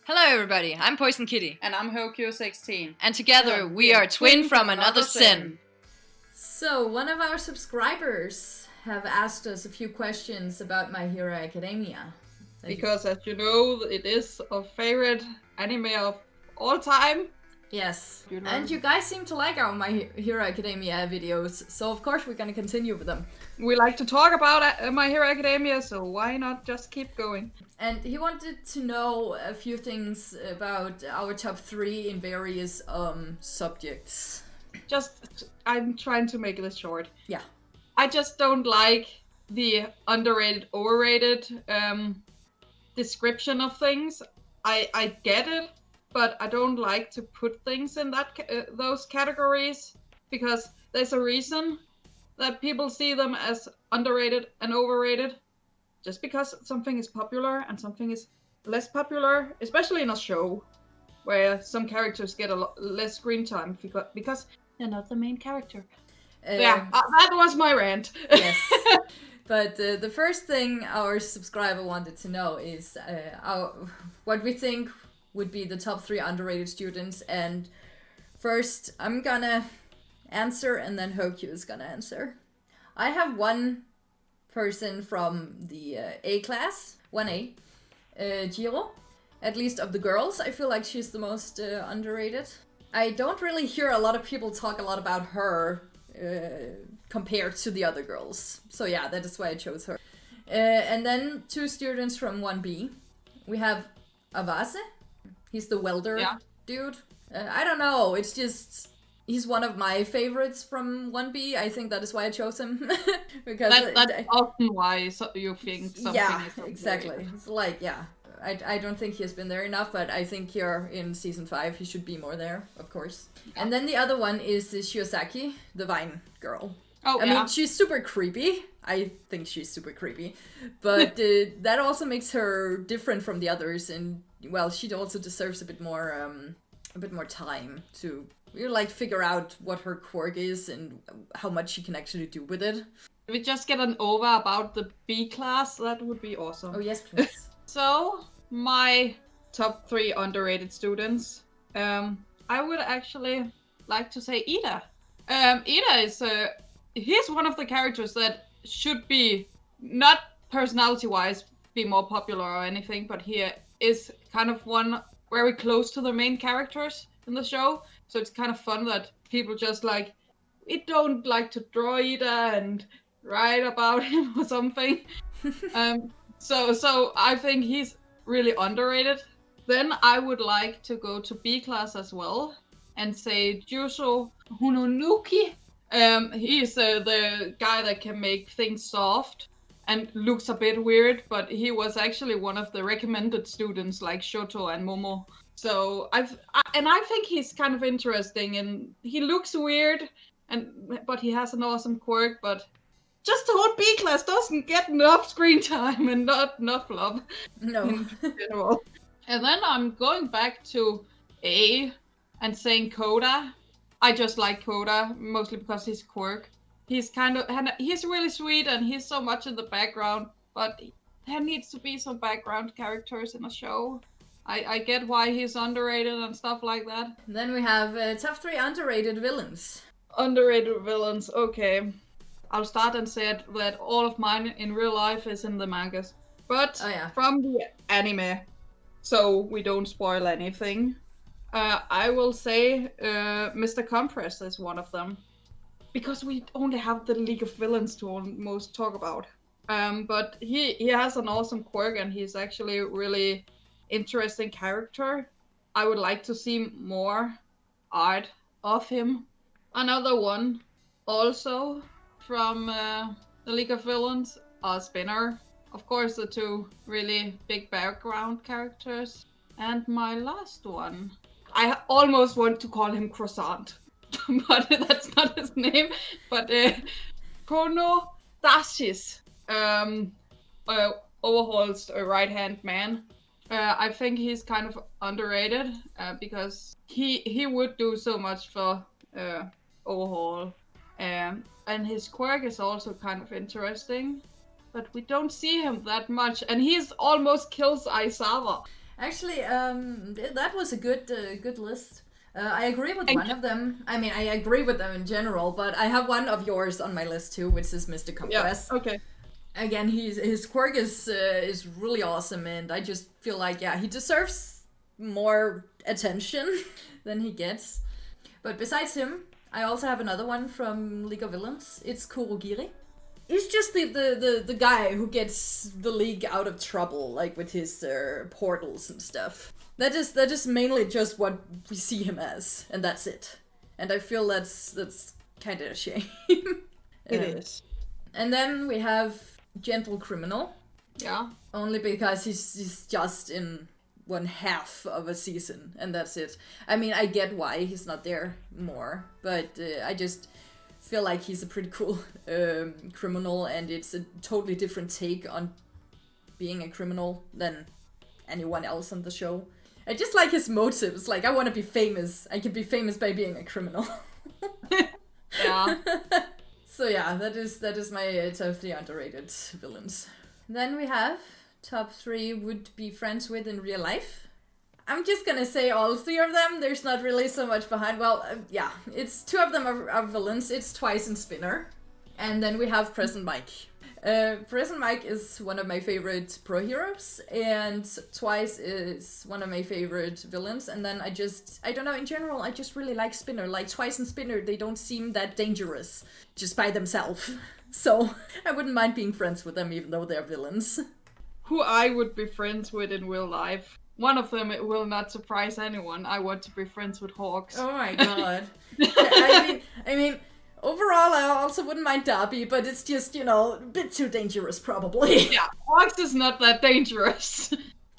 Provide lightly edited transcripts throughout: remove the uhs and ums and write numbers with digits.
Hello everybody, I'm Poison Kitty. And I'm Hokyo16. And together we are twin from another sin. So, one of our subscribers have asked us a few questions about My Hero Academia. Because as you know, it is our favorite anime of all time. Yes. And you guys seem to like our My Hero Academia videos, so of course we're gonna continue with them. We like to talk about My Hero Academia, so why not just keep going? And he wanted to know a few things about our top 3 in various subjects. I'm trying to make this short. Yeah. I just don't like the underrated, overrated description of things. I get it, but I don't like to put things in those categories because there's a reason that people see them as underrated and overrated. Just because something is popular and something is less popular, especially in a show where some characters get a lot less screen time because they're not the main character. That was my rant. Yes. But the first thing our subscriber wanted to know is what we think would be the top 3 underrated students. And first, I'm gonna answer, and then Hokyu is gonna answer. I have one person from the A class, 1A, Jiro. At least of the girls, I feel like she's the most underrated. I don't really hear a lot of people talk a lot about her compared to the other girls. So yeah, that is why I chose her. And then 2 students from 1B. We have Avase. He's the welder dude. I don't know, it's just... He's one of my favorites from 1B. I think that is why I chose him. Because that's often why you think something is underrated. Exactly. It's like, I don't think he has been there enough, but I think here in season 5 he should be more there, of course. Yeah. And then the other one is Shiosaki, the Vine girl. I mean, she's super creepy. I think she's super creepy. But that also makes her different from the others, and, well, she also deserves a bit more time to figure out what her quirk is and how much she can actually do with it. If we just get an over about the B class, that would be awesome. Oh yes, please. So, my top 3 underrated students. I would actually like to say Ida. Ida is he's one of the characters that should be, not personality-wise, be more popular or anything, but he is kind of one very close to the main characters in the show. So it's kind of fun that people just we don't like to draw Ida and write about him or something. So I think he's really underrated. Then I would like to go to B class as well and say Juso Hunonuki. He's the guy that can make things soft and looks a bit weird, but he was actually one of the recommended students like Shoto and Momo. So I think he's kind of interesting, and he looks weird, but he has an awesome quirk. But just the whole B class doesn't get enough screen time and not enough love. No. In general. And then I'm going back to A and saying Koda. I just like Koda mostly because his quirk. He's really sweet and he's so much in the background, but there needs to be some background characters in a show. I get why he's underrated and stuff like that. Then we have top 3 underrated villains. Underrated villains, okay. I'll start and say that all of mine in real life is in the mangas. But from the anime, so we don't spoil anything, I will say Mr. Compress is one of them. Because we only have the League of Villains to almost talk about. But he has an awesome quirk and he's actually really interesting character. I would like to see more art of him. Another one also from the League of Villains, Spinner. Of course, the 2 really big background characters. And my last one, I almost want to call him Croissant, but that's not his name. But Kono Dashis, Overhaul's right-hand man. I think he's kind of underrated because he would do so much for Overhaul. And his quirk is also kind of interesting, but we don't see him that much. And he's almost kills Aizawa. Actually, that was a good list. I agree with one of them. I mean, I agree with them in general, but I have one of yours on my list too, which is Mr. Compress. Yeah, okay. Again, his quirk is really awesome, and I just feel like, yeah, he deserves more attention than he gets. But besides him, I also have another one from League of Villains. It's Kurogiri. He's just the guy who gets the League out of trouble, like with his portals and stuff. That is mainly just what we see him as, and that's it. And I feel that's kind of a shame. It is. And then we have Gentle Criminal. Yeah. Only because he's just in one half of a season, and that's it. I mean, I get why he's not there more, but I just feel like he's a pretty cool criminal, and it's a totally different take on being a criminal than anyone else on the show. I just like his motives. Like, I want to be famous. I can be famous by being a criminal. Yeah. So yeah, that is my top 3 underrated villains. Then we have top 3 would be friends with in real life. I'm just gonna say all 3 of them. There's not really so much behind. Well, yeah, it's 2 of them are villains. It's Twice and Spinner. And then we have Present Mike. Present Mike is one of my favorite pro heroes, and Twice is one of my favorite villains. And then I don't know, in general, I just really like Spinner. Like, Twice and Spinner, they don't seem that dangerous just by themselves. So I wouldn't mind being friends with them, even though they're villains. Who I would be friends with in real life. One of them, it will not surprise anyone. I want to be friends with Hawks. Oh my god. I mean, overall, I also wouldn't mind Darby, but it's just, a bit too dangerous, probably. Yeah, Hawks is not that dangerous.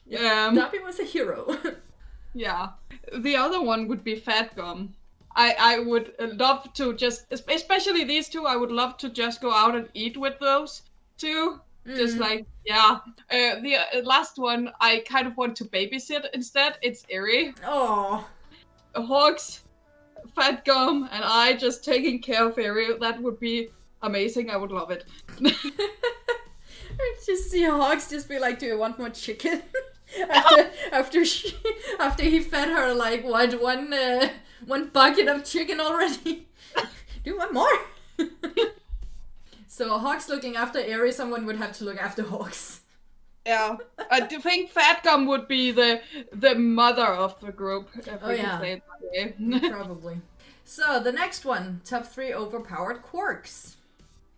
Darby was a hero. Yeah. The other one would be Fat Gum. I would love to just, especially these 2, I would love to just go out and eat with those 2. Just like, yeah. The last one, I kind of want to babysit instead. It's Eri. Oh. Hawks, Fat Gum, and I just taking care of Eri. That would be amazing. I would love it. I just see Hawks just be like, do you want more chicken? after he fed her like one bucket of chicken already. Do you want more? So Hawks looking after Eri, someone would have to look after Hawks. Yeah, I do think Fat Gum would be the mother of the group. If we can say it that way. Probably. So the next one, top 3 overpowered quirks.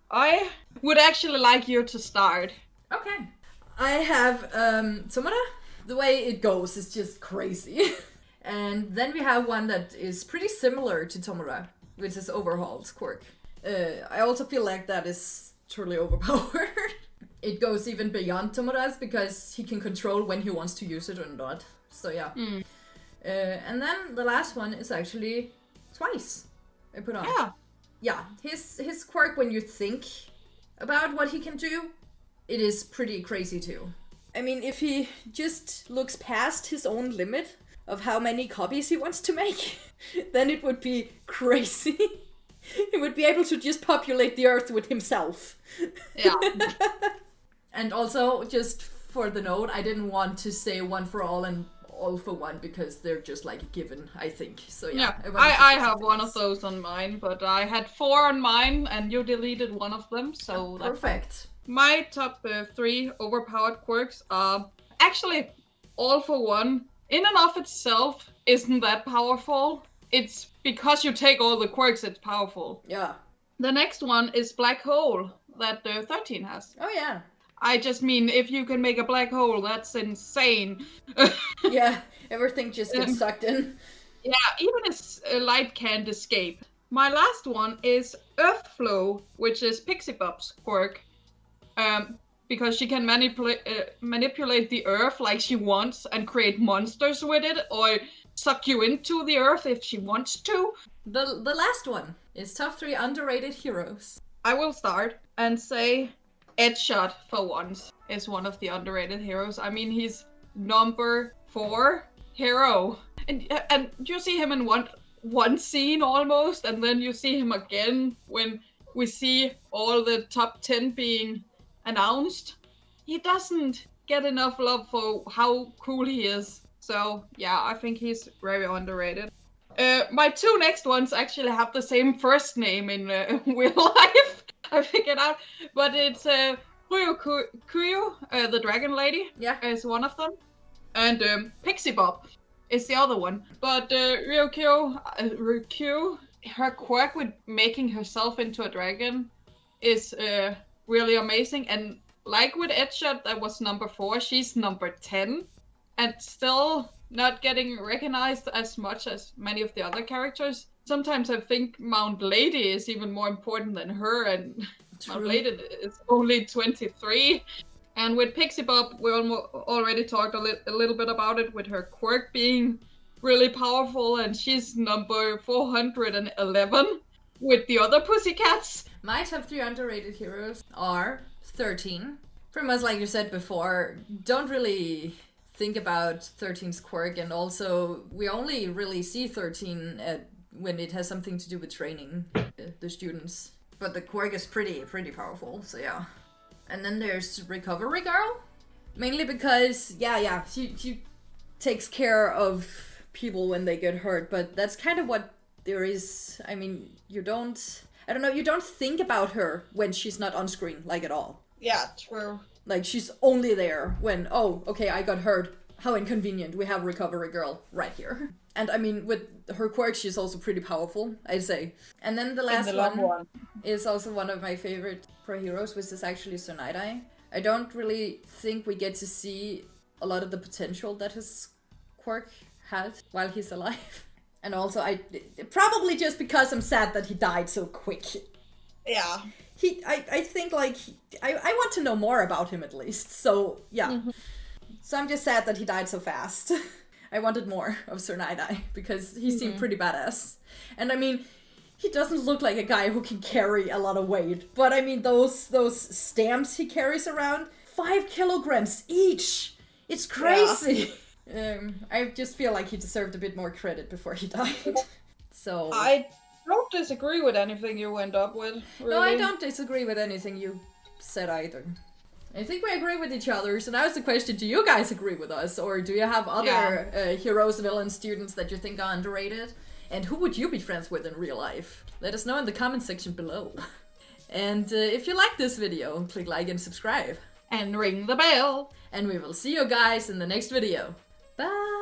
I would actually like you to start. Okay. I have Tomoda. The way it goes is just crazy. And then we have one that is pretty similar to Tomoda, which is Overhaul's quirk. I also feel like that is truly overpowered. It goes even beyond Tomoda's because he can control when he wants to use it or not. So yeah. And then the last one is actually Twice. I put on. Yeah. Yeah. His quirk, when you think about what he can do, it is pretty crazy too. I mean, if he just looks past his own limit of how many copies he wants to make, then it would be crazy. He would be able to just populate the earth with himself. Yeah. And also, just for the note, I didn't want to say one for all and all for one because they're just like a given, I think. So yeah. I have one of those on mine, but I had 4 on mine and you deleted one of them, so perfect. My top 3 overpowered quirks are actually all for one. In and of itself isn't that powerful. It's because you take all the quirks, it's powerful. Yeah. The next one is Black Hole that 13 has. Oh yeah. I just mean, if you can make a black hole, that's insane. Yeah, everything just gets sucked in. Yeah, even a light can't escape. My last one is Earth Flow, which is Pixie Bob's quirk. Because she can manipulate the earth like she wants and create monsters with it, or suck you into the earth if she wants to. The last one is top 3 underrated heroes. I will start and say Edgeshot for once is one of the underrated heroes. I mean, he's number 4 hero, and you see him in one scene almost, and then you see him again when we see all the top 10 being announced. He doesn't get enough love for how cool he is. So yeah, I think he's very underrated. My two next ones actually have the same first name in real life. I figured out, but it's Kuyo, the dragon lady, is one of them, and Pixie Bob is the other one. But Ryukyu, her quirk with making herself into a dragon is really amazing. And like with Edgeshot, that was number 4, she's number 10, and still not getting recognized as much as many of the other characters. Sometimes I think Mount Lady is even more important than her, and Mount Lady is only 23. And with Pixie Bob, we already talked a little bit about it, with her quirk being really powerful, and she's number 411 with the other pussycats. My top 3 underrated heroes are 13. Pretty much like you said before, don't really think about 13's quirk, and also we only really see 13 when it has something to do with training the students. But the quirk is pretty powerful, so yeah. And then there's Recovery Girl, mainly because she takes care of people when they get hurt, but that's kind of what there is. I mean, you don't think about her when she's not on screen, like, at all. Yeah, true. Like, she's only there when, oh, okay, I got hurt. How inconvenient. We have Recovery Girl right here. And I mean, with her quirk, she's also pretty powerful, I'd say. And then the last one is also one of my favorite pro heroes, which is actually Sonidai. I don't really think we get to see a lot of the potential that his quirk had while he's alive. And also, probably just because I'm sad that he died so quick. Yeah. I think, like, I want to know more about him at least. So, yeah. Mm-hmm. So I'm just sad that he died so fast. I wanted more of Sonidai because he seemed pretty badass. And I mean, he doesn't look like a guy who can carry a lot of weight. But I mean, those stamps he carries around, 5 kilograms each. It's crazy. Yeah. I just feel like he deserved a bit more credit before he died. So I don't disagree with anything you went up with. Really. No, I don't disagree with anything you said either. I think we agree with each other. So now it's the question, do you guys agree with us? Or do you have other heroes, villains, students that you think are underrated? And who would you be friends with in real life? Let us know in the comment section below. And if you like this video, click like and subscribe. And ring the bell. And we will see you guys in the next video. Bye!